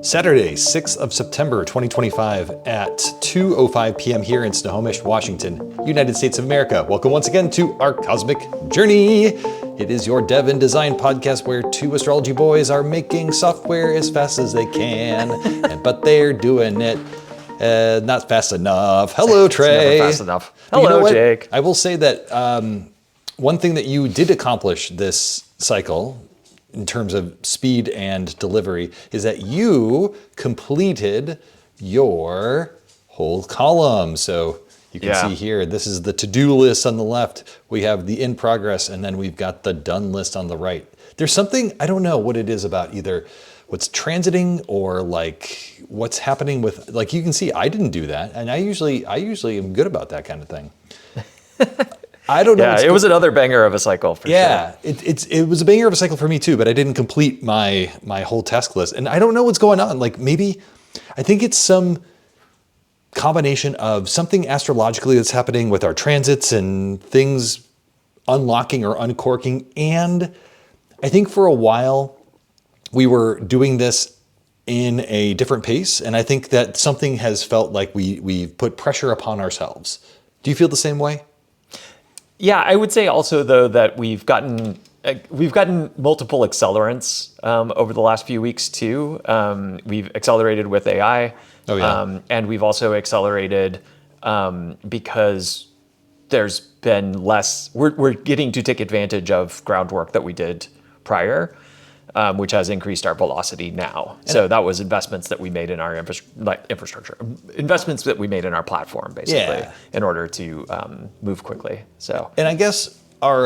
Saturday, 6th of September, 2025 at 2:05 p.m. here in Snohomish, Washington, United States of America. Welcome once again to our cosmic journey. It is your dev and design podcast where two astrology boys are making software as fast as they can, but they're doing it not fast enough. Hello, Trey. It's never fast enough. Hello, Jake. I will say that one thing that you did accomplish this cycle in terms of speed and delivery is that you completed your whole column. So you can see here, this is the to-do list on the left. We have the in progress, and then we've got the done list on the right. There's something, I don't know what it is about either what's transiting or like what's happening with, like you can see, I didn't do that. And I usually am good about that kind of thing. I don't know. Yeah, it was another banger of a cycle for sure. Yeah, it was a banger of a cycle for me too, but I didn't complete my whole task list. And I don't know what's going on. Like maybe, I think it's some combination of something astrologically that's happening with our transits and things unlocking or uncorking. And I think for a while we were doing this in a different pace. And I think that something has felt like we've put pressure upon ourselves. Do you feel the same way? Yeah, I would say also though that we've gotten multiple accelerants over the last few weeks too. We've accelerated with AI, and we've also accelerated because there's been less. We're getting to take advantage of groundwork that we did prior, which has increased our velocity now. So that was investments that we made in our infrastructure, investments that we made in our platform, basically, in order to move quickly. So, and I guess our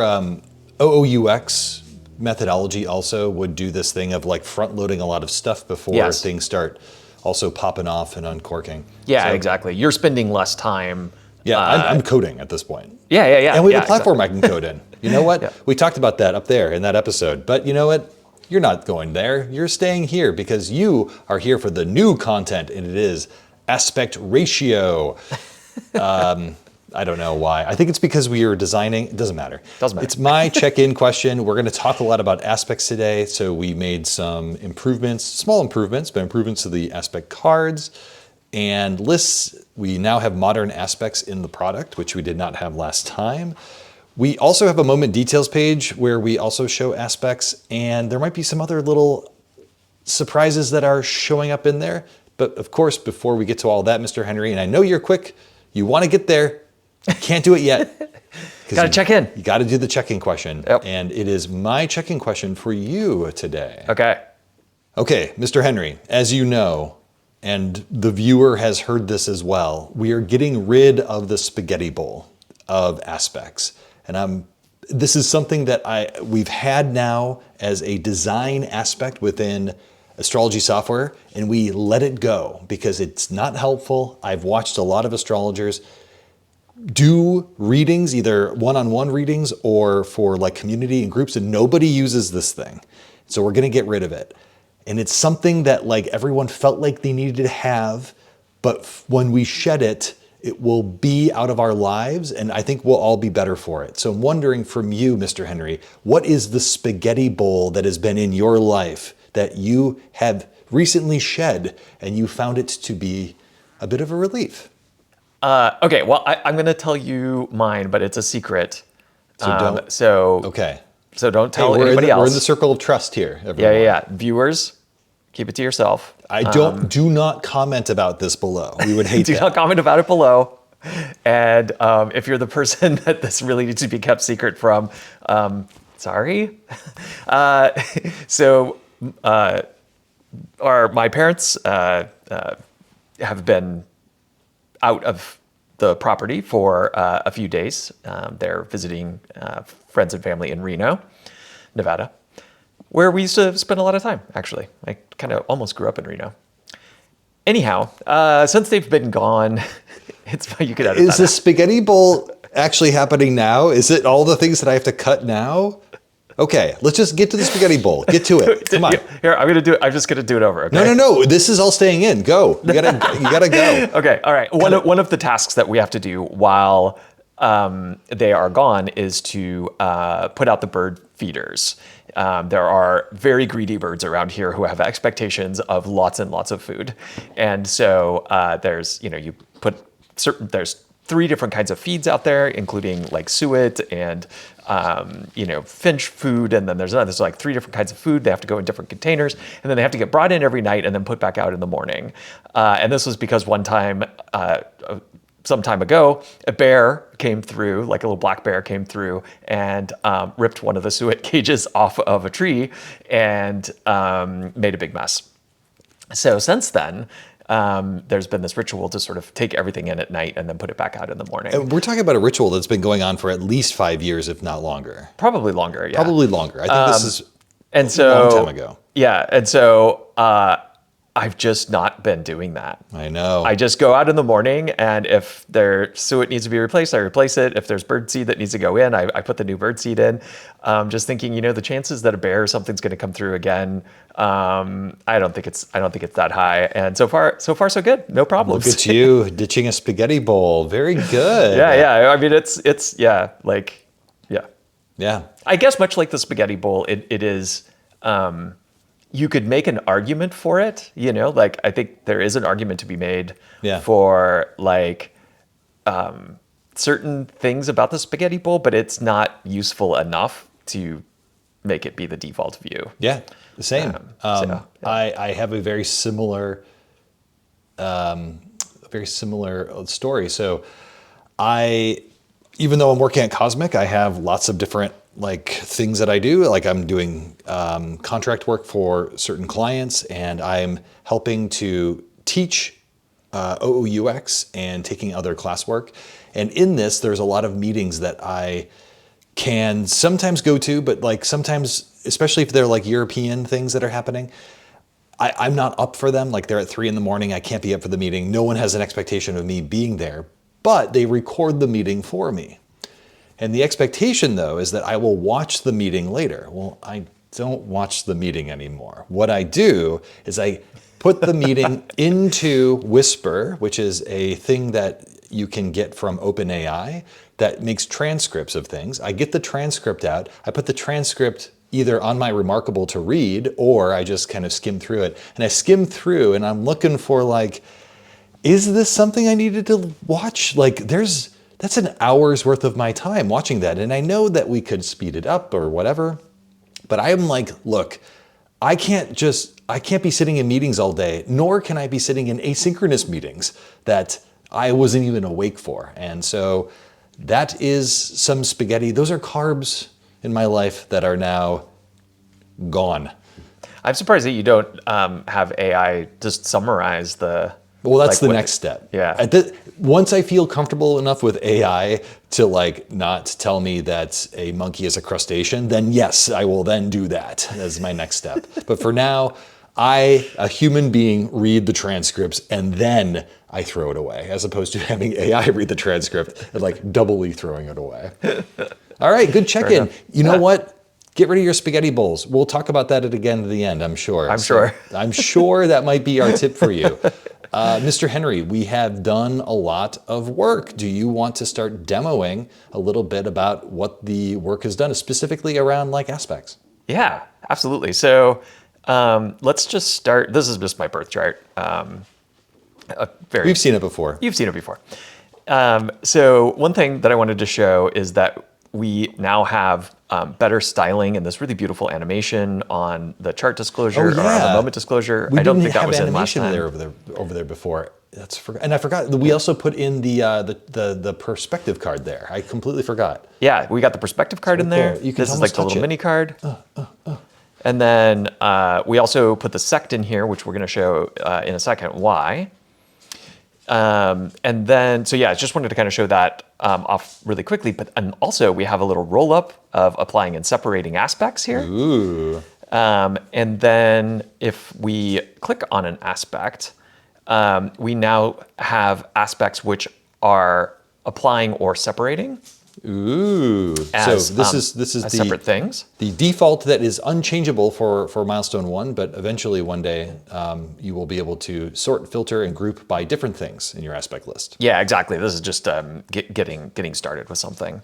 OOUX methodology also would do this thing of like front loading a lot of stuff before things start also popping off and uncorking. Yeah, exactly. You're spending less time. Yeah, I'm coding at this point. Yeah. And we have a platform I can code in. You know what? We talked about that up there in that episode. But you know what? You're not going there. You're staying here because you are here for the new content, and it is aspect ratio. I don't know why. I think it's because we are designing. It doesn't matter. Doesn't matter. It's my check-in question. We're going to talk a lot about aspects today. So we made some improvements, small improvements, but improvements to the aspect cards and lists. We now have modern aspects in the product, which we did not have last time. We also have a moment details page where we also show aspects, and there might be some other little surprises that are showing up in there. But of course, before we get to all that, Mr. Henry, and I know you're quick, you want to get there, you can't do it yet. Got to check in. You got to do the check-in question. Yep. And it is my check-in question for you today. Okay, Mr. Henry, as you know, and the viewer has heard this as well, we are getting rid of the spaghetti bowl of aspects. And this is something that we've had now as a design aspect within astrology software, and we let it go because it's not helpful. I've watched a lot of astrologers do readings, either one-on-one readings or for like community and groups, and nobody uses this thing. So we're gonna get rid of it. And it's something that like everyone felt like they needed to have, but when we shed it, it will be out of our lives, and I think we'll all be better for it. So I'm wondering from you, Mr. Henry, what is the spaghetti bowl that has been in your life that you have recently shed and you found it to be a bit of a relief? Okay, well, I'm going to tell you mine, but it's a secret. So don't. So don't tell anybody else. We're in the circle of trust here, everyone. Yeah. Viewers, keep it to yourself. Do not comment about this below. We would hate do that. not comment about it below. And if you're the person that this really needs to be kept secret from, sorry. My parents have been out of the property for a few days. They're visiting friends and family in Reno, Nevada, where we used to spend a lot of time, actually. I kind of almost grew up in Reno. Anyhow, since they've been gone, you could edit that. Is the spaghetti bowl actually happening now? Is it all the things that I have to cut now? Okay, let's just get to the spaghetti bowl. Get to it. Come on. Here, I'm just gonna do it over. Okay? No. This is all staying in. Go. You gotta go. Okay. All right. One of the tasks that we have to do while they are gone is to put out the bird feeders. There are very greedy birds around here who have expectations of lots and lots of food. And so there's, you put there's 3 different kinds of feeds out there, including like suet and, finch food. And then there's like 3 different kinds of food. They have to go in different containers, and then they have to get brought in every night and then put back out in the morning. And this was because one time, some time ago, a bear came through, like a little black bear came through and ripped one of the suet cages off of a tree and made a big mess. So since then, there's been this ritual to sort of take everything in at night and then put it back out in the morning. And we're talking about a ritual that's been going on for at least 5 years, if not longer. Probably longer, yeah. Probably longer. I think this is a long time ago. Yeah, and so I've just not been doing that. I know. I just go out in the morning, and if their suet needs to be replaced, I replace it. If there's bird seed that needs to go in, I put the new bird seed in. Just thinking, the chances that a bear or something's going to come through again, I don't think it's that high. And so far so good. No problems. Look at you ditching a spaghetti bowl. Very good. Yeah. I mean, it's yeah. Yeah. I guess much like the spaghetti bowl, it is. You could make an argument for it, like I think there is an argument to be made for like certain things about the spaghetti bowl, but it's not useful enough to make it be the default view. Yeah, the same. I have a very similar story. So even though I'm working at Cosmic, I have lots of different things that I do. Like I'm doing contract work for certain clients, and I'm helping to teach OOUX and taking other classwork. And in this, there's a lot of meetings that I can sometimes go to, but sometimes, especially if they're European things that are happening, I'm not up for them. They're at 3 a.m. I can't be up for the meeting. No one has an expectation of me being there, but they record the meeting for me. And the expectation, though, is that I will watch the meeting later. Well, I don't watch the meeting anymore. What I do is I put the meeting into Whisper, which is a thing that you can get from OpenAI that makes transcripts of things. I get the transcript out. I put the transcript either on my Remarkable to read, or I just kind of skim through it. And I skim through, and I'm looking for is this something I needed to watch? That's an hour's worth of my time watching that. And I know that we could speed it up or whatever, but I'm look, I can't be sitting in meetings all day, nor can I be sitting in asynchronous meetings that I wasn't even awake for. And so that is some spaghetti. Those are carbs in my life that are now gone. I'm surprised that you don't have AI just summarize the... Well, that's the next step. Yeah. Once I feel comfortable enough with AI to not tell me that a monkey is a crustacean, then yes, I will then do that as my next step. But for now, a human being, read the transcripts and then I throw it away, as opposed to having AI read the transcript and doubly throwing it away. All right, good check-in. You know what? Get rid of your spaghetti bowls. We'll talk about that again at the end, I'm sure. I'm sure that might be our tip for you. Mr. Henry, we have done a lot of work. Do you want to start demoing a little bit about what the work has done, specifically around aspects? Yeah, absolutely. So let's just start. This is just my birth chart. We've seen it before. You've seen it before. So one thing that I wanted to show is that we now have better styling and this really beautiful animation on the chart disclosure or on the moment disclosure. I don't think that was in last time. Over there before. And I forgot. We also put in the perspective card there. I completely forgot. Yeah, we got the perspective card in there. This is the little mini card. And then we also put the Sect in here, which we're going to show in a second why. And then, so yeah, I just wanted to kind of show that off really quickly, and also we have a little roll up of applying and separating aspects here. Ooh. And then if we click on an aspect, we now have aspects which are applying or separating. Ooh. As, so this is the separate things. The default that is unchangeable for milestone 1, but eventually one day you will be able to sort, filter, and group by different things in your aspect list. Yeah, exactly. This is just getting started with something.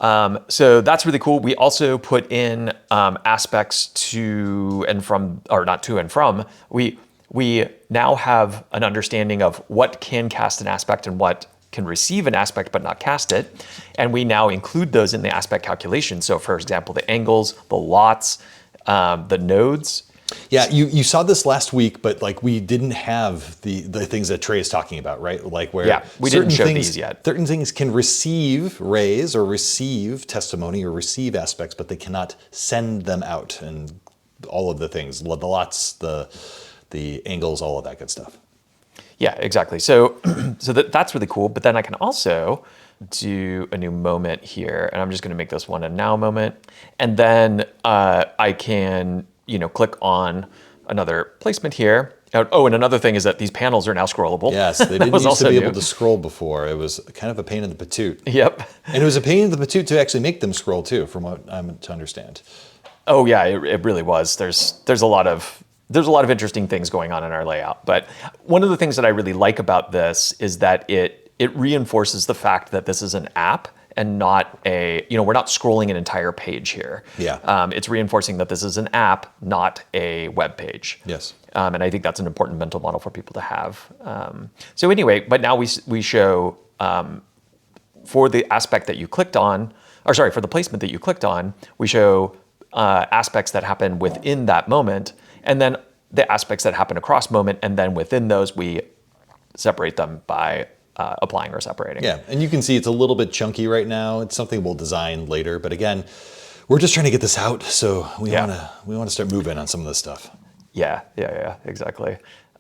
So that's really cool. We also put in aspects to and from, or not to and from. We now have an understanding of what can cast an aspect and what can receive an aspect but not cast it. And we now include those in the aspect calculation. So for example, the angles, the lots, the nodes. Yeah, you saw this last week, but like we didn't have the things that Trey is talking about, right? Like where we didn't show these yet. Certain things can receive rays or receive testimony or receive aspects, but they cannot send them out, and all of the things, the lots, the angles, all of that good stuff. Yeah, exactly. So that's really cool. But then I can also do a new moment here, and I'm just going to make this one a now moment, and then I can click on another placement here. Oh, and another thing is that these panels are now scrollable. Yes, they didn't used to be able to scroll before. It was kind of a pain in the patoot. Yep. And it was a pain in the patoot to actually make them scroll too, from what I'm to understand. Oh yeah, it really was. There's a lot of interesting things going on in our layout. But one of the things that I really like about this is that it reinforces the fact that this is an app and not we're not scrolling an entire page here. Yeah. It's reinforcing that this is an app, not a web page. Yes. And I think that's an important mental model for people to have. So anyway, but now we show for the aspect that you clicked on, or sorry, for the placement that you clicked on, we show aspects that happen within that moment, and then the aspects that happen across moment, and then within those we separate them by applying or separating. Yeah, and you can see it's a little bit chunky right now. It's something we'll design later, but again, we're just trying to get this out, so we want to start moving on some of this stuff. Yeah, exactly.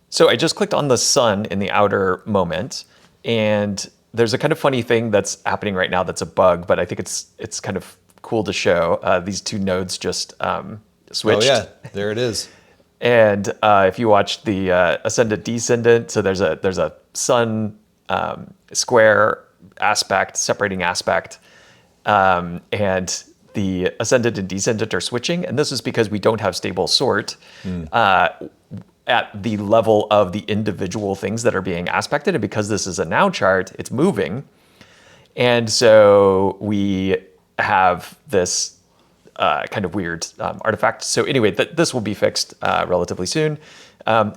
So I just clicked on the sun in the outer moment, and there's a kind of funny thing that's happening right now that's a bug, but I think it's kind of cool to show. These two nodes just switched. Oh yeah, there it is. And if you watch the ascendant descendant, so there's a sun square aspect, separating aspect, and the ascendant and descendant are switching. And this is because we don't have stable sort at the level of the individual things that are being aspected. And because this is a now chart, it's moving. And so we have this kind of weird artifact. So anyway, this will be fixed relatively soon.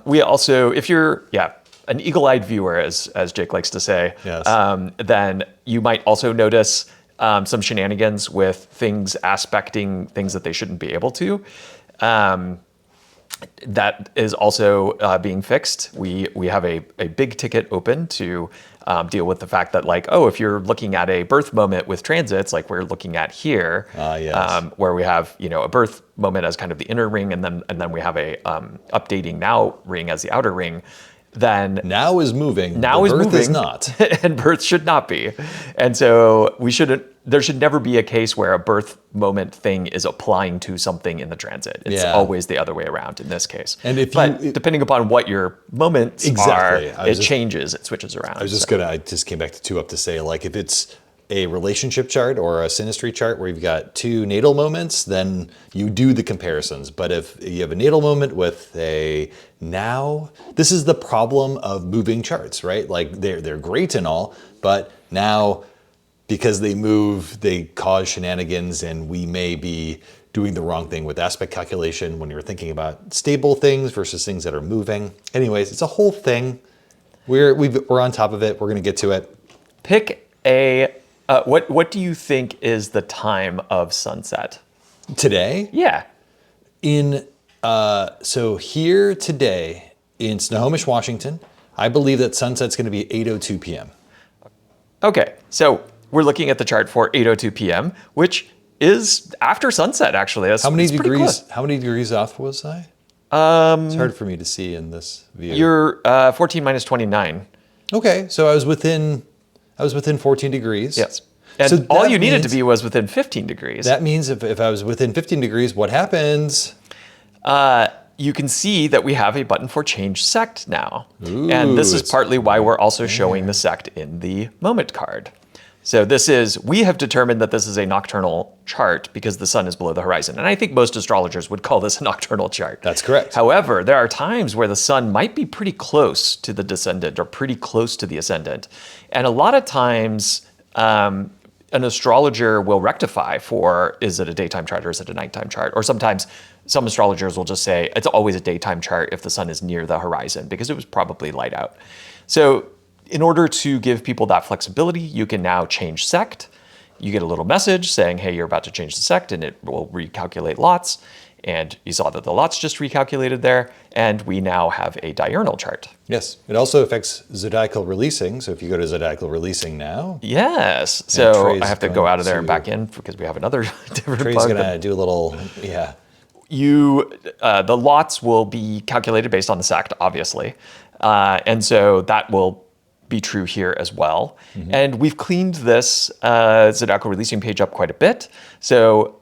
We also, if you're, an eagle-eyed viewer, as Jake likes to say, yes. Then you might also notice some shenanigans with things aspecting things that they shouldn't be able to. That is also being fixed. We have a big ticket open to deal with the fact that, like, if you're looking at a birth moment with transits, like we're looking at here, yes. where we have a birth moment as kind of the inner ring, and then we have a updating now ring as the outer ring. Then now is moving. Birth is not, and birth should not be. And so there should never be a case where a birth moment thing is applying to something in the transit. It's always the other way around in this case. And depending upon what your moments are, it changes, it switches around. I just came back to 2 up to say, like, if it's a relationship chart or a synastry chart where you've got 2 natal moments, then you do the comparisons. But if you have a natal moment with a now, this is the problem of moving charts, right? Like they're great and all, but now because they move, they cause shenanigans, and we may be doing the wrong thing with aspect calculation when you're thinking about stable things versus things that are moving. Anyways, it's a whole thing. We're on top of it. We're going to get to it. Pick a what do you think is the time of sunset today? Yeah. So here today in Snohomish, Washington, I believe that sunset's going to be 8:02 p.m. Okay, so we're looking at the chart for 8:02 p.m., which is after sunset. Actually, how many degrees? How many degrees off was I? It's hard for me to see in this view. You're 14 minus 29. Okay, so I was within 14 degrees. Yes. And so all you needed to be was within 15 degrees. That means if I was within 15 degrees, what happens? You can see that we have a button for change sect now. Ooh, and this is partly why we're also showing the sect in the moment card. So we have determined that this is a nocturnal chart because the sun is below the horizon. And I think most astrologers would call this a nocturnal chart. That's correct. However, there are times where the sun might be pretty close to the descendant or pretty close to the ascendant. And a lot of times, an astrologer will rectify for, is it a daytime chart or is it a nighttime chart? Or sometimes some astrologers will just say it's always a daytime chart if the sun is near the horizon because it was probably light out. So in order to give people that flexibility, you can now change sect. You get a little message saying, hey, you're about to change the sect, and it will recalculate lots. And you saw that the lots just recalculated there, and we now have a diurnal chart. Yes, it also affects Zodiacal releasing. So if you go to Zodiacal releasing now. Yes, so I have to go out of there and back in because we have another different Trey's bug. going to do a little, yeah. The lots will be calculated based on the sect, obviously. And so that will be true here as well. Mm-hmm. And we've cleaned this Zodiacal releasing page up quite a bit. So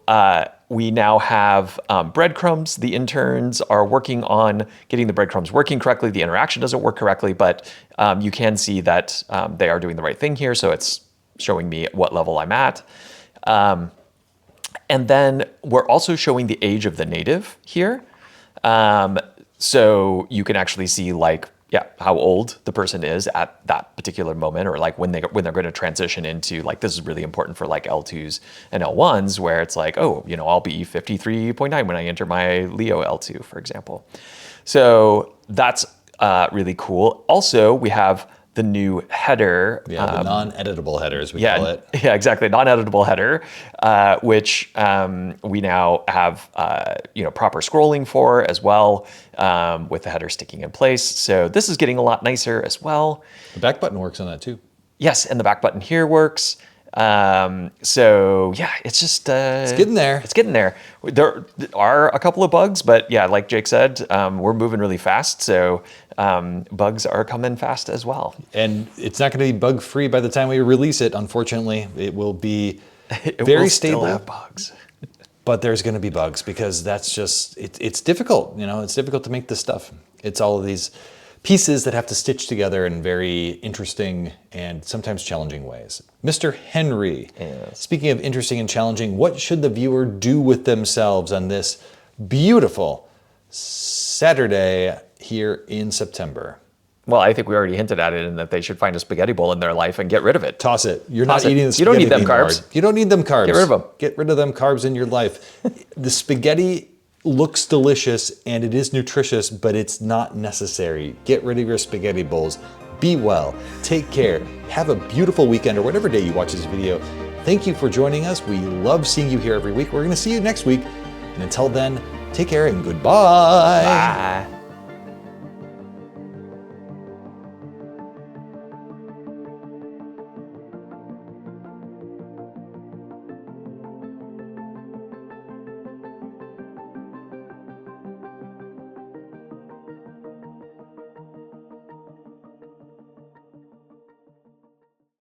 we now have breadcrumbs. The interns are working on getting the breadcrumbs working correctly. The interaction doesn't work correctly, but you can see that they are doing the right thing here. So it's showing me at what level I'm at. And then we're also showing the age of the native here. So you can actually see how old the person is at that particular moment, or like when they're going to transition into, like, this is really important for like L2s and L1s, where it's like, oh, I'll be 53.9 when I enter my Leo L2, for example. So that's really cool. Also, we have the new header. Yeah, the non-editable headers, we call it. Yeah, exactly. Non-editable header, which we now have proper scrolling for as well, with the header sticking in place. So this is getting a lot nicer as well. The back button works on that too. Yes, and the back button here works. So yeah, it's just it's getting there. It's getting there. There are a couple of bugs, but yeah, like Jake said, we're moving really fast. So bugs are coming fast as well. And it's not going to be bug free by the time we release it. Unfortunately, it will be very stable. Still have bugs. But there's going to be bugs because that's just it's difficult. It's difficult to make this stuff. It's all of these pieces that have to stitch together in very interesting and sometimes challenging ways. Mr. Henry, yes. Speaking of interesting and challenging, what should the viewer do with themselves on this beautiful Saturday here in September? Well, I think we already hinted at it in that they should find a spaghetti bowl in their life and get rid of it. Toss it. You're not eating the spaghetti. You don't need them anymore. carbs. You don't need them carbs. Get rid of them. Get rid of them carbs in your life. The spaghetti looks delicious and it is nutritious, but it's not necessary. Get rid of your spaghetti bowls. Be well. Take care. Have a beautiful weekend, or whatever day you watch this video. Thank you for joining us. We love seeing you here every week. We're going to see you next week. And until then, take care and goodbye. Bye.